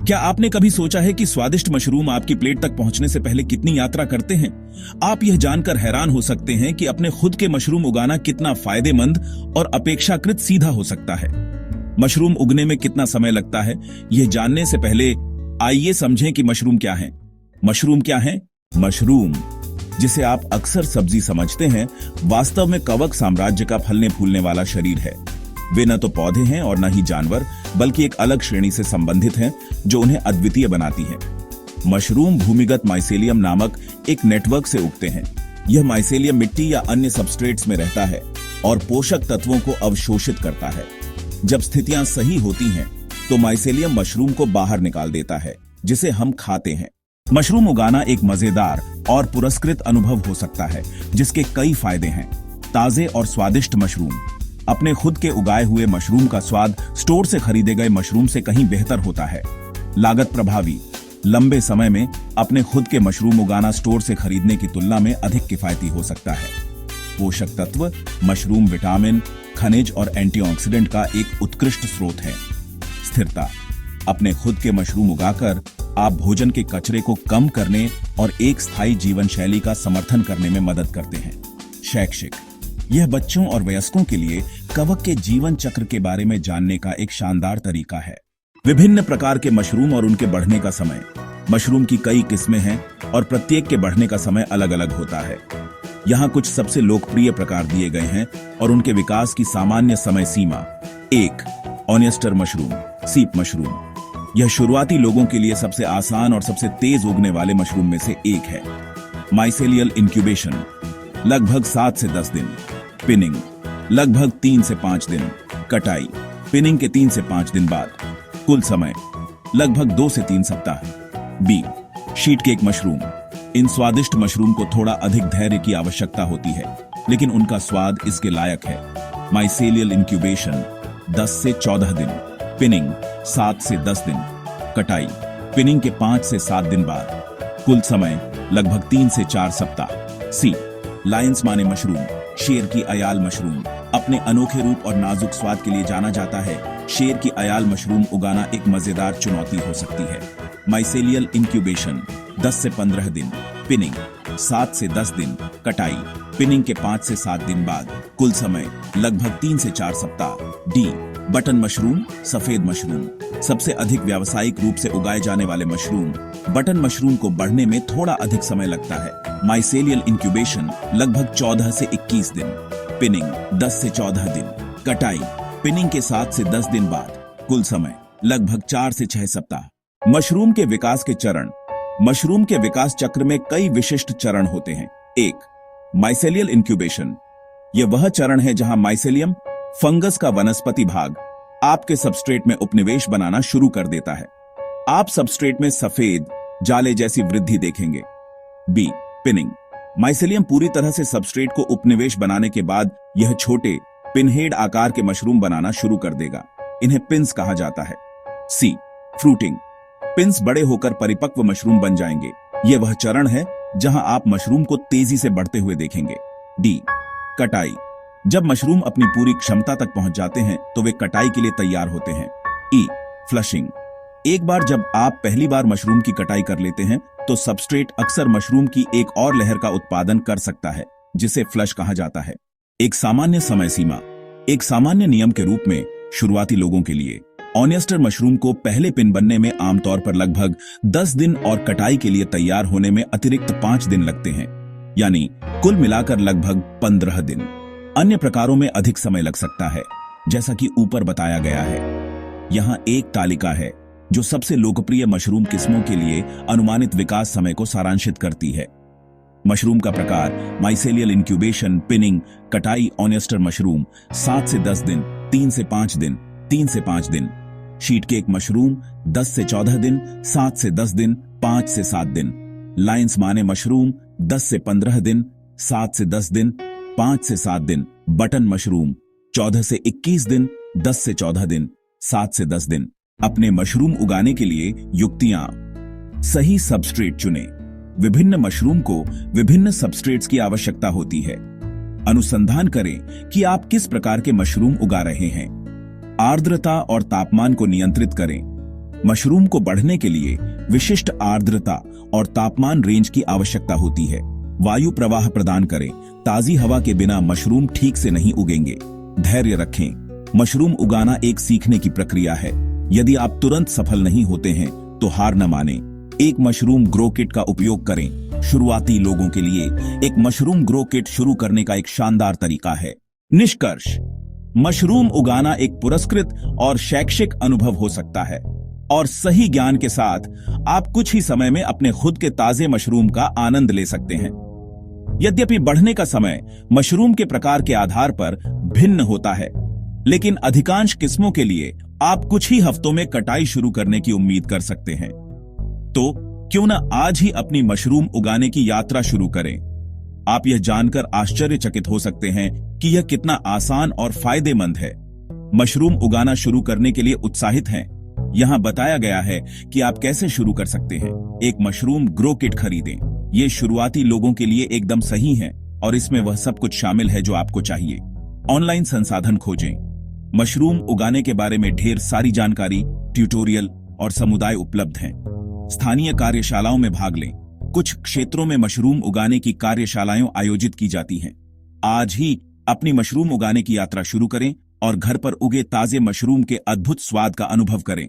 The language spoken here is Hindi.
क्या आपने कभी सोचा है कि स्वादिष्ट मशरूम आपकी प्लेट तक पहुंचने से पहले कितनी यात्रा करते हैं? आप यह जानकर हैरान हो सकते हैं कि अपने खुद के मशरूम उगाना कितना फायदेमंद और अपेक्षाकृत सीधा हो सकता है। मशरूम उगने में कितना समय लगता है, यह जानने से पहले आइए समझें कि मशरूम क्या है। मशरूम क्या है? मशरूम, जिसे आप अक्सर सब्जी समझते हैं, वास्तव में कवक साम्राज्य का फलने फूलने वाला शरीर है। वे न तो पौधे हैं और न ही जानवर, बल्कि एक अलग श्रेणी से संबंधित हैं जो उन्हें अद्वितीय बनाती है। मशरूम भूमिगत माइसेलियम नामक एक नेटवर्क से उगते हैं। यह माइसेलियम मिट्टी या अन्य सबस्ट्रेट्स में रहता है और पोषक तत्वों को अवशोषित करता है। जब स्थितियां सही होती हैं, तो माइसेलियम मशरूम को बाहर निकाल देता है, जिसे हम खाते हैं। मशरूम उगाना एक मजेदार और पुरस्कृत अनुभव हो सकता है, जिसके कई फायदे हैं। ताजे और स्वादिष्ट मशरूम। अपने खुद के उगाए हुए मशरूम का स्वाद स्टोर से खरीदे गए मशरूम से कहीं बेहतर होता है। लागत प्रभावी। लंबे समय में अपने खुद के मशरूम उगाना स्टोर से खरीदने की तुलना में अधिक किफायती हो सकता है। पोषक तत्व। मशरूम विटामिन, खनिज और एंटीऑक्सीडेंट का एक उत्कृष्ट स्रोत है। स्थिरता। अपने खुद के मशरूम उगाकर आप भोजन के कचरे को कम करने और एक स्थायी जीवन शैली का समर्थन करने में मदद करते हैं। शैक्षिक। यह बच्चों और वयस्कों के लिए कवक के जीवन चक्र के बारे में जानने का एक शानदार तरीका है। विभिन्न प्रकार के मशरूम और उनके बढ़ने का समय। मशरूम की कई किस्में हैं और प्रत्येक के बढ़ने का समय अलग अलग होता है। यहाँ कुछ सबसे लोकप्रिय प्रकार दिए गए हैं और उनके विकास की सामान्य समय सीमा। 1. ऑनियस्टर मशरूम, सीप मशरूम। यह शुरुआती लोगों के लिए सबसे आसान और सबसे तेज उगने वाले मशरूम में से एक है। माइसेलियल इंक्यूबेशन, लगभग 7 से 10 दिन। पिनिंग, लगभग 3 से 5 दिन। कटाई, पिनिंग के 3 से 5 दिन बाद। कुल समय, लगभग 2 से 3 सप्ताह। बी. Sheet cake mushroom. इन स्वादिष्ट मशरूम को थोड़ा अधिक धैर्य की आवश्यकता होती है, लेकिन उनका स्वाद इसके लायक है। माइसेलियल इंक्यूबेशन, 10 से 14 दिन। पिनिंग, 7 से 10 दिन। कटाई, पिनिंग के 5 से 7 दिन बाद। कुल समय, लगभग 3 से 4 सप्ताह। सी. लायंस माने मशरूम, शेर की अयाल मशरूम। अपने अनोखे रूप और नाजुक स्वाद के लिए जाना जाता है। शेर की अयाल मशरूम उगाना एक मजेदार चुनौती हो सकती है। माइसेलियल इंक्यूबेशन, 10 से 15 दिन। पिनिंग, 7 से 10 दिन। कटाई, पिनिंग के 5 से 7 दिन बाद। कुल समय, लगभग 3 से 4 सप्ताह। डी. बटन मशरूम, सफेद मशरूम। सबसे अधिक व्यावसायिक रूप से उगाए जाने वाले मशरूम। बटन मशरूम को बढ़ने में थोड़ा अधिक समय लगता है। माइसेलियल इंक्यूबेशन, लगभग 14 से 21 दिन। पिनिंग, 10 से 14 दिन। कटाई, पिनिंग के 7 से 10 दिन बाद। कुल समय, लगभग 4 से 6 सप्ताह। मशरूम के विकास के चरण। मशरूम के विकास चक्र में कई विशिष्ट चरण होते हैं। 1. Mycelial incubation. यह वह चरण है जहां माइसेलियम, फंगस का वनस्पति भाग, आपके सबस्ट्रेट में उपनिवेश बनाना शुरू कर देता है। आप सबस्ट्रेट में सफेद जाले जैसी वृद्धि देखेंगे। बी. पिनिंग। माइसेलियम पूरी तरह से सबस्ट्रेट को उपनिवेश बनाने के बाद यह छोटे पिनहेड आकार के मशरूम बनाना शुरू कर देगा। इन्हें पिंस कहा जाता है। सी. फ्रूटिंग। पिंस बड़े होकर परिपक्व मशरूम बन जाएंगे। यह वह चरण है जहां आप मशरूम को तेजी से बढ़ते हुए देखेंगे। डी. कटाई। जब मशरूम अपनी पूरी क्षमता तक पहुंच जाते हैं तो वे कटाई के लिए तैयार होते हैं। ई. फ्लशिंग। एक बार जब आप पहली बार मशरूम की कटाई कर लेते हैं तो सबस्ट्रेट अक्सर मशरूम की एक और लहर का उत्पादन कर सकता है, जिसे फ्लश कहा जाता है। एक सामान्य समय सीमा। एक सामान्य नियम के रूप में शुरुआती लोगों के लिए ऑनियस्टर मशरूम को पहले पिन बनने में आमतौर पर लगभग 10 दिन और कटाई के लिए तैयार होने में अतिरिक्त 5 दिन लगते हैं, यानी कुल मिलाकर लगभग 15 दिन। अन्य प्रकारों में अधिक समय लग सकता है, जैसा कि ऊपर बताया गया है। यहाँ एक तालिका है जो सबसे लोकप्रिय मशरूम किस्मों के लिए अनुमानित विकास समय को सारांशित करती है। मशरूम का प्रकार, माइसेलियल इंक्यूबेशन, पिनिंग, कटाई, ऑनियस्टर मशरूम, 7 से 10 दिन, 3 से 5 दिन, 3 से 5 दिन। शीट केक मशरूम, 10 से 14 दिन, 7 से 10 दिन, 5 से 7 दिन। लायंस माने मशरूम, 10 से 15 दिन, 7 से 10 दिन, 5 से 7 दिन। बटन मशरूम, 14 से 21 दिन, 10 से 14 दिन, 7 से 10 दिन। अपने मशरूम उगाने के लिए युक्तियां। सही सबस्ट्रेट चुनें। विभिन्न मशरूम को विभिन्न सबस्ट्रेट्स की आवश्यकता होती है। अनुसंधान करें कि आप किस प्रकार के मशरूम उगा रहे हैं। आर्द्रता और तापमान को नियंत्रित करें। मशरूम को बढ़ने के लिए विशिष्ट आर्द्रता और तापमान रेंज की आवश्यकता होती है। वायु प्रवाह प्रदान करें। ताजी हवा के बिना मशरूम ठीक से नहीं उगेंगे। धैर्य रखें। मशरूम उगाना एक सीखने की प्रक्रिया है। यदि आप तुरंत सफल नहीं होते हैं तो हार न मानें। एक मशरूम ग्रो किट का उपयोग करें। शुरुआती लोगों के लिए एक मशरूम ग्रो किट शुरू करने का एक शानदार तरीका है। निष्कर्ष, मशरूम उगाना एक पुरस्कृत और शैक्षिक अनुभव हो सकता है और सही ज्ञान के साथ आप कुछ ही समय में अपने खुद के ताजे मशरूम का आनंद ले सकते हैं। यद्यपि बढ़ने का समय मशरूम के प्रकार के आधार पर भिन्न होता है, लेकिन अधिकांश किस्मों के लिए आप कुछ ही हफ्तों में कटाई शुरू करने की उम्मीद कर सकते हैं। तो क्यों न आज ही अपनी मशरूम उगाने की यात्रा शुरू करें। आप यह जानकर आश्चर्यचकित हो सकते हैं कि यह कितना आसान और फायदेमंद है। मशरूम उगाना शुरू करने के लिए उत्साहित हैं? यहां बताया गया है कि आप कैसे शुरू कर सकते हैं। एक मशरूम ग्रो किट खरीदें। ये शुरुआती लोगों के लिए एकदम सही है और इसमें वह सब कुछ शामिल है जो आपको चाहिए। ऑनलाइन संसाधन खोजें। मशरूम उगाने के बारे में ढेर सारी जानकारी, ट्यूटोरियल और समुदाय उपलब्ध हैं। स्थानीय कार्यशालाओं में भाग लें। कुछ क्षेत्रों में मशरूम उगाने की कार्यशालाएं आयोजित की जाती हैं। आज ही अपनी मशरूम उगाने की यात्रा शुरू करें और घर पर उगे ताजे मशरूम के अद्भुत स्वाद का अनुभव करें।